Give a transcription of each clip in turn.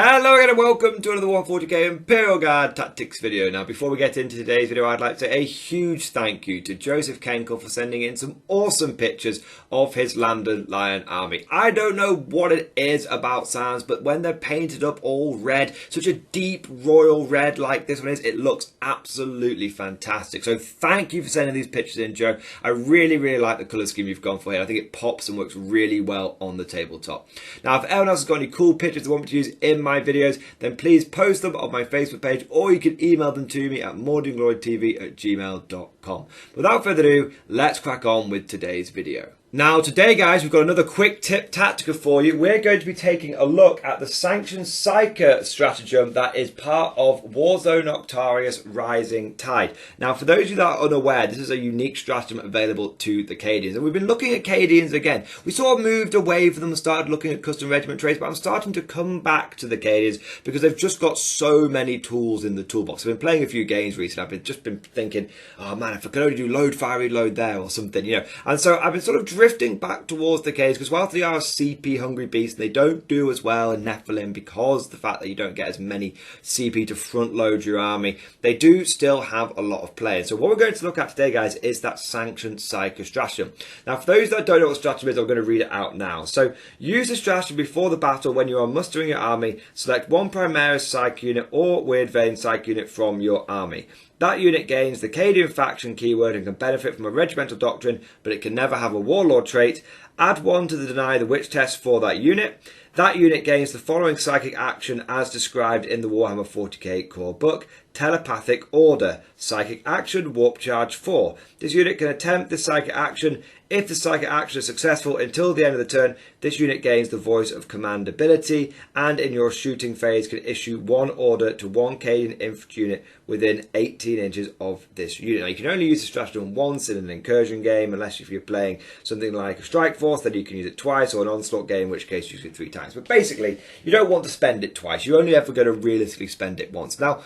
Hello again and welcome to another 140k Imperial Guard Tactics video. Now before we get into today's video, I'd like to say a huge thank you to Joseph Kenkel for sending in some awesome pictures of his London Lion army. I don't know what it is about sounds, but when they're painted up all red, such a deep royal red like this one is, it looks absolutely fantastic. So thank you for sending these pictures in, Joe. I really like the colour scheme you've gone for here. I think it pops and works really well on the tabletop. Now if anyone else has got any cool pictures they want me to use in my videos, then please post them on my Facebook page, or you can email them to me at mordianglorytv@gmail.com. Without further ado, let's crack on with today's video. Now today guys, we've got another quick tip tactica for you. We're going to be taking a look at the sanctioned Psyker stratagem that is part of Warzone Octarius Rising Tide. Now for those of you that are unaware, this is a unique stratagem available to the Cadians, and we've been looking at Cadians again. We sort of moved away from them and started looking at custom regiment traits, but I'm starting to come back to the Cadians because they've just got so many tools in the toolbox. I've been playing a few games recently. I've just been thinking, oh man, if I could only do load, fire, reload there or something, you know. And so I've been sort of drifting back towards the Cadians because whilst they are a CP hungry beast, they don't do as well in Nephilim because of the fact that you don't get as many CP to front load your army. They do still have a lot of play. So what we're going to look at today, guys, is that sanctioned Psyker stratagem. Now, for those that don't know what stratagem is, I'm going to read it out now. So use the stratagem before the battle when you are mustering your army. Select one Primaris Psyker unit or Weird Vein Psyker unit from your army. That unit gains the Cadian faction keyword and can benefit from a regimental doctrine, but it can never have a warlord trait. Add one to the deny the witch test for that unit. That unit gains the following psychic action as described in the Warhammer 40k core book. Telepathic Order. Psychic action, Warp Charge 4. This unit can attempt this psychic action. If the psychic action is successful until the end of the turn, this unit gains the Voice of Command ability, and in your shooting phase can issue one order to one Cadian infantry unit within 18 inches of this unit. Now you can only use the stratagem once in an incursion game, unless if you're playing something like a strike force, then you can use it twice, or an onslaught game, in which case you use it 3 times. But basically, you don't want to spend it twice. You're only ever going to realistically spend it once. Now,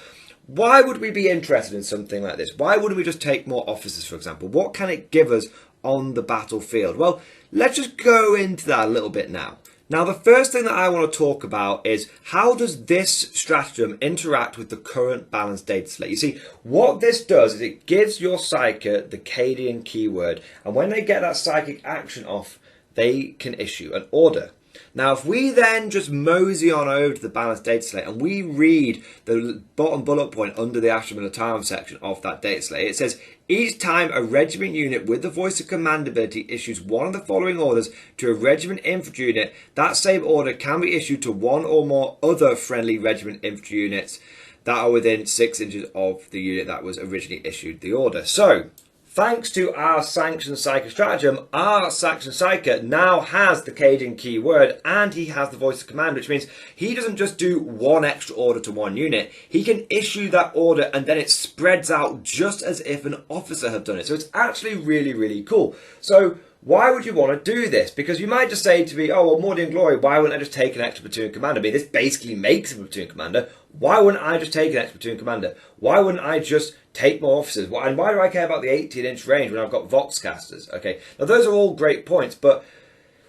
why would we be interested in something like this? Why wouldn't we just take more officers, for example? What can it give us on the battlefield? Well, let's just go into that a little bit now. Now, the first thing that I want to talk about is how does this stratagem interact with the current balanced data slate? You see, what this does is it gives your Psyker the Cadian keyword, and when they get that psychic action off, they can issue an order. Now, if we then just mosey on over to the balanced data slate and we read the bottom bullet point under the Astra Militarum section of that data slate, it says, each time a regiment unit with the Voice of Command ability issues one of the following orders to a regiment infantry unit, that same order can be issued to one or more other friendly regiment infantry units that are within 6 inches of the unit that was originally issued the order. So, thanks to our sanctioned Psyker stratagem, our sanctioned Psyker now has the Cadian keyword and he has the Voice of Command, which means he doesn't just do one extra order to one unit. He can issue that order and then it spreads out just as if an officer had done it. So it's actually really cool. So why would you want to do this? Because you might just say to me, oh, well, Mordian Glory, why wouldn't I just take an extra platoon commander? I mean, this basically makes him a platoon commander. Why wouldn't I just take an extra platoon commander? Why wouldn't I just take more officers? And why do I care about the 18-inch range when I've got Voxcasters? Okay, now those are all great points, but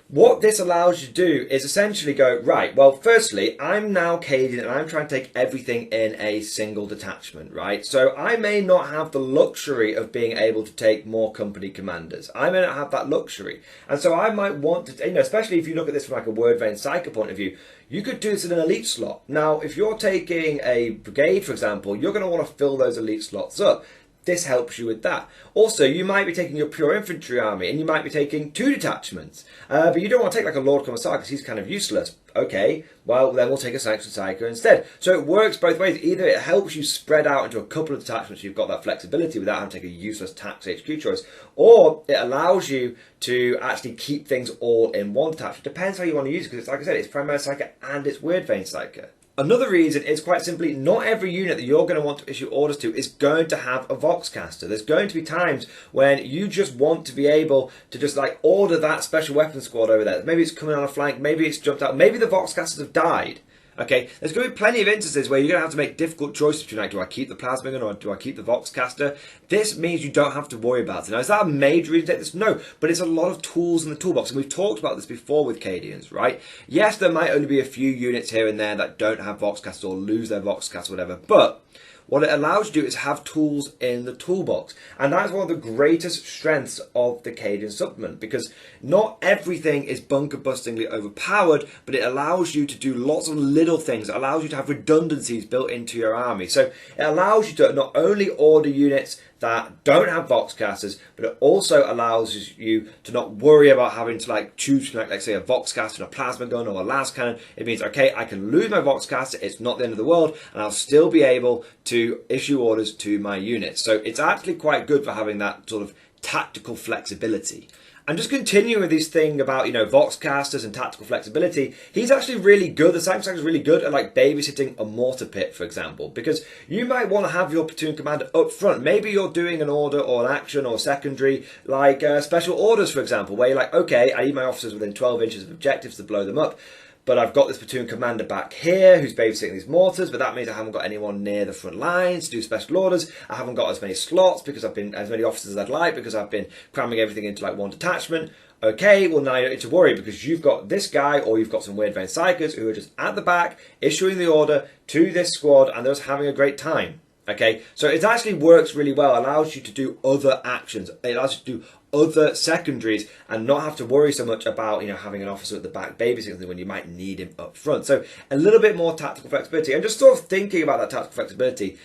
what this allows you to do is essentially go, right, well, firstly, I'm now Cadian and I'm trying to take everything in a single detachment, right? So I may not have the luxury of being able to take more company commanders. I may not have that luxury. And so I might want to, you know, especially if you look at this from like a Word Vein Psyker point of view, you could do this in an elite slot. Now, if you're taking a brigade, for example, you're going to want to fill those elite slots up. This helps you with that. Also, you might be taking your pure infantry army and you might be taking 2 detachments. But you don't want to take like a Lord Commissar because he's kind of useless. Okay, well then we'll take a sanctioned Psyker instead. So it works both ways. Either it helps you spread out into a couple of detachments, you've got that flexibility without having to take a useless tax HQ choice, or it allows you to actually keep things all in one detachment. Depends how you want to use it, because it's, like I said, it's Primaris Psyker and it's Weird Vein Psyker. Another reason is quite simply not every unit that you're going to want to issue orders to is going to have a Voxcaster. There's going to be times when you just want to be able to just like order that special weapons squad over there. Maybe it's coming on a flank, maybe it's jumped out, maybe the Voxcasters have died. Okay, there's going to be plenty of instances where you're going to have to make difficult choices between, like, do I keep the plasma gun or do I keep the Voxcaster? This means you don't have to worry about it. Now, is that a major reason to take this? No, but it's a lot of tools in the toolbox, and we've talked about this before with Cadians, right? Yes, there might only be a few units here and there that don't have Voxcaster or lose their Voxcaster or whatever, but what it allows you to do is have tools in the toolbox. And that's one of the greatest strengths of the Cadian supplement, because not everything is bunker bustingly overpowered, but it allows you to do lots of little things. It allows you to have redundancies built into your army. So it allows you to not only order units that don't have Voxcasters, but it also allows you to not worry about having to like choose, like say a Voxcaster and a plasma gun or a las cannon. It means, okay, I can lose my Voxcaster, it's not the end of the world, and I'll still be able to issue orders to my units. So it's actually quite good for having that sort of tactical flexibility. And just continuing with this thing about, Voxcasters and tactical flexibility, he's actually really good. The Psyker is really good at like babysitting a mortar pit, for example, because you might want to have your platoon commander up front. Maybe you're doing an order or an action or secondary, like special orders, for example, where you're like, okay, I need my officers within 12 inches of objectives to blow them up. But I've got this platoon commander back here who's babysitting these mortars, but that means I haven't got anyone near the front lines to do special orders. I haven't got as many slots because I've been, as many officers as I'd like, because I've been cramming everything into like one detachment. Okay, well now you don't need to worry because you've got this guy, or you've got some weird vein Psykers who are just at the back issuing the order to this squad, and they're just having a great time. Okay, so it actually works really well. It allows you to do other actions. It allows you to do other secondaries and not have to worry so much about having an officer at the back babysitting something when you might need him up front. So a little bit more tactical flexibility. And just sort of thinking about that tactical flexibility,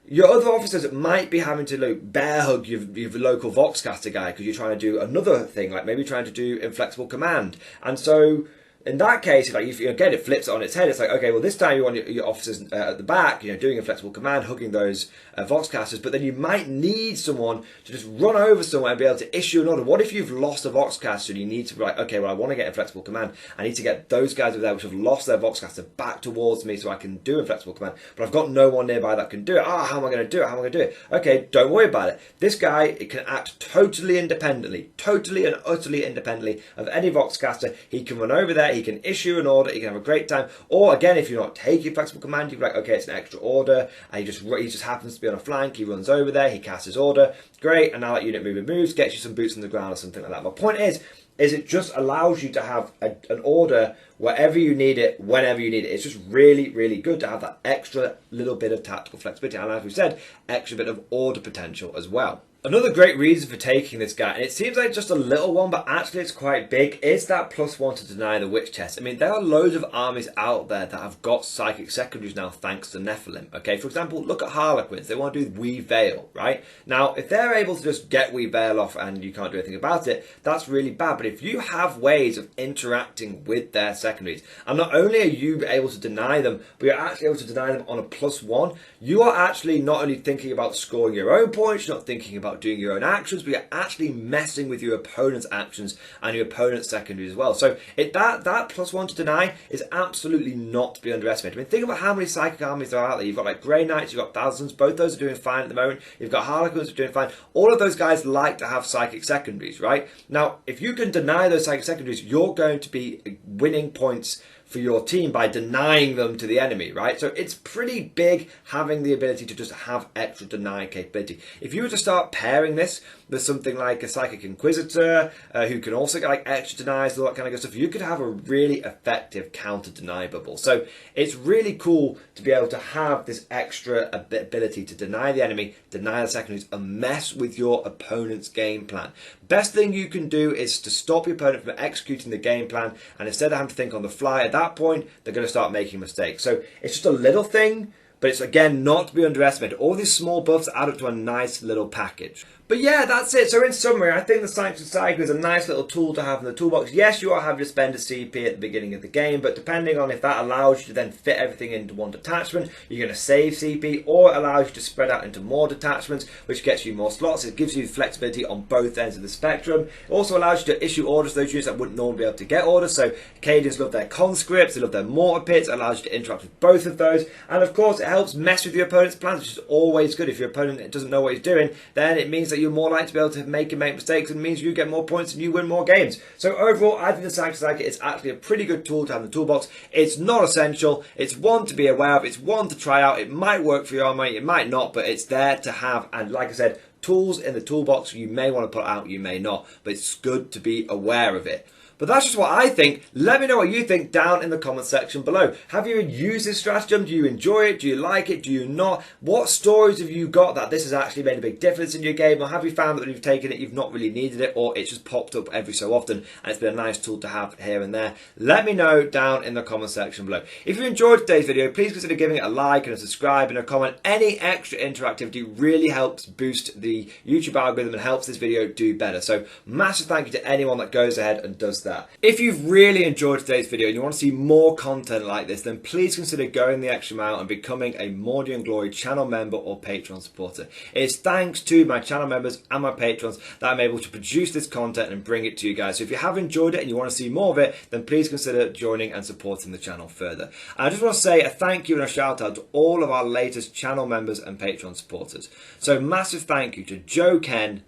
your other officers might be having to bear hug your local Voxcaster guy because you're trying to do another thing, like maybe trying to do inflexible command. And so in that case, if again, it flips it on its head. It's like, okay, well, this time you want your officers at the back, doing a flexible command, hugging those Voxcasters, but then you might need someone to just run over somewhere and be able to issue an order. What if you've lost a Voxcaster and you need to be like, okay, well, I want to get a flexible command. I need to get those guys over there which have lost their Voxcaster back towards me so I can do a flexible command, but I've got no one nearby that can do it. How am I going to do it? How am I going to do it? Okay, don't worry about it. This guy, it can act totally independently, totally and utterly independently of any Voxcaster. He can run over there, he can issue an order, he can have a great time. Or again, if you're not taking flexible command, you're like, okay, it's an extra order, and he just happens to be on a flank, he runs over there, he casts his order, great, and now that unit moves, gets you some boots on the ground or something like that. My point is it just allows you to have an order wherever you need it, whenever you need it. It's just really, really good to have that extra little bit of tactical flexibility, and as we said, extra bit of order potential as well. Another great reason for taking this guy, and it seems like just a little one, but actually it's quite big, is that +1 to deny the witch test. I mean, there are loads of armies out there that have got psychic secondaries now thanks to Nephilim, okay? For example, look at Harlequins. They want to do Weave Veil, right? Now, if they're able to just get Weave Veil off and you can't do anything about it, that's really bad. But if you have ways of interacting with their secondaries, and not only are you able to deny them, but you're actually able to deny them on a +1, you are actually not only thinking about scoring your own points, you're not thinking about doing your own actions, but you're actually messing with your opponent's actions and your opponent's secondaries as well. So that +1 to deny is absolutely not to be underestimated. I mean, think about how many psychic armies there are out there. You've got like Grey Knights, you've got Thousands, both those are doing fine at the moment. You've got Harlequins who are doing fine. All of those guys like to have psychic secondaries, right? Now, if you can deny those psychic secondaries, you're going to be winning points for your team by denying them to the enemy, right? So it's pretty big having the ability to just have extra deny capability. If you were to start pairing this with something like a Psychic Inquisitor, who can also get like extra denies, all that kind of good stuff, you could have a really effective counter deny bubble. So it's really cool to be able to have this extra ability to deny the enemy, deny the secondaries, and mess with your opponent's game plan. Best thing you can do is to stop your opponent from executing the game plan, and instead of having to think on the fly, at that point, they're going to start making mistakes. So it's just a little thing, but it's again not to be underestimated. All these small buffs add up to a nice little package. But yeah, that's it. So in summary, I think the Sanctioned Psyker is a nice little tool to have in the toolbox. Yes, you are having to spend a CP at the beginning of the game, but depending on if that allows you to then fit everything into one detachment, you're going to save CP, or it allows you to spread out into more detachments, which gets you more slots. It gives you flexibility on both ends of the spectrum. It also allows you to issue orders to those units that wouldn't normally be able to get orders. So Cadians love their conscripts, they love their mortar pits. It allows you to interact with both of those. And of course, it helps mess with your opponent's plans, which is always good. If your opponent doesn't know what he's doing, then it means that you're more likely to be able to make mistakes, and means you get more points and you win more games. So overall, I think the Sanction Psyker is actually a pretty good tool to have in the toolbox. It's not essential. It's one to be aware of. It's one to try out. It might work for your army, it might not, but it's there to have. And like I said, tools in the toolbox, you may want to put out, you may not, but it's good to be aware of it. But that's just what I think. Let me know what you think down in the comment section below. Have you used this stratagem? Do you enjoy it? Do you like it? Do you not? What stories have you got that this has actually made a big difference in your game? Or have you found that when you've taken it, you've not really needed it, or it's just popped up every so often and it's been a nice tool to have here and there? Let me know down in the comment section below. If you enjoyed today's video, please consider giving it a like and a subscribe and a comment. Any extra interactivity really helps boost the YouTube algorithm and helps this video do better. So massive thank you to anyone that goes ahead and does that. If you've really enjoyed today's video and you want to see more content like this, then please consider going the extra mile and becoming a Mordian Glory channel member or Patreon supporter. It's thanks to my channel members and my patrons that I'm able to produce this content and bring it to you guys. So if you have enjoyed it and you want to see more of it, then please consider joining and supporting the channel further. And I just want to say a thank you and a shout out to all of our latest channel members and Patreon supporters. So massive thank you to Joe Ken,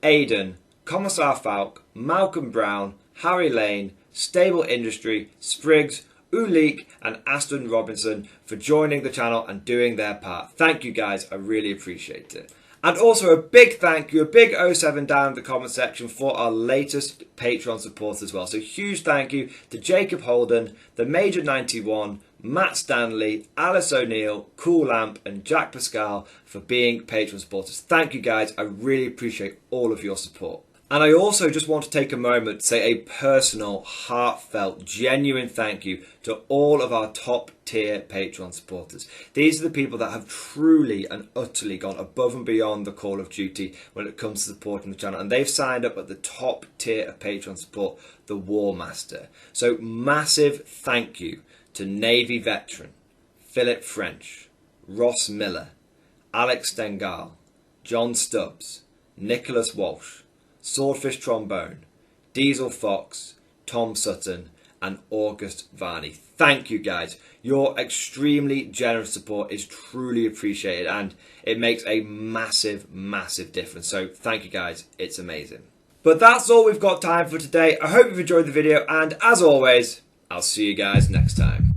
Aidan, Commissar Falk, Malcolm Brown, Harry Lane, Stable Industry, Spriggs, Uleek and Aston Robinson for joining the channel and doing their part. Thank you guys, I really appreciate it. And also a big thank you, a big 07 down in the comment section for our latest Patreon supporters as well. So huge thank you to Jacob Holden, the Major 91, Matt Stanley, Alice O'Neill, Cool Lamp and Jack Pascal for being Patreon supporters. Thank you guys, I really appreciate all of your support. And I also just want to take a moment to say a personal, heartfelt, genuine thank you to all of our top tier Patreon supporters. These are the people that have truly and utterly gone above and beyond the call of duty when it comes to supporting the channel. And they've signed up at the top tier of Patreon support, the War Master. So massive thank you to Navy Veteran, Philip French, Ross Miller, Alex Stengal, John Stubbs, Nicholas Walsh, Swordfish Trombone, Diesel Fox, Tom Sutton and August Varney. Thank you guys. Your extremely generous support is truly appreciated and it makes a massive, massive difference. So thank you guys. It's amazing. But that's all we've got time for today. I hope you've enjoyed the video and as always, I'll see you guys next time.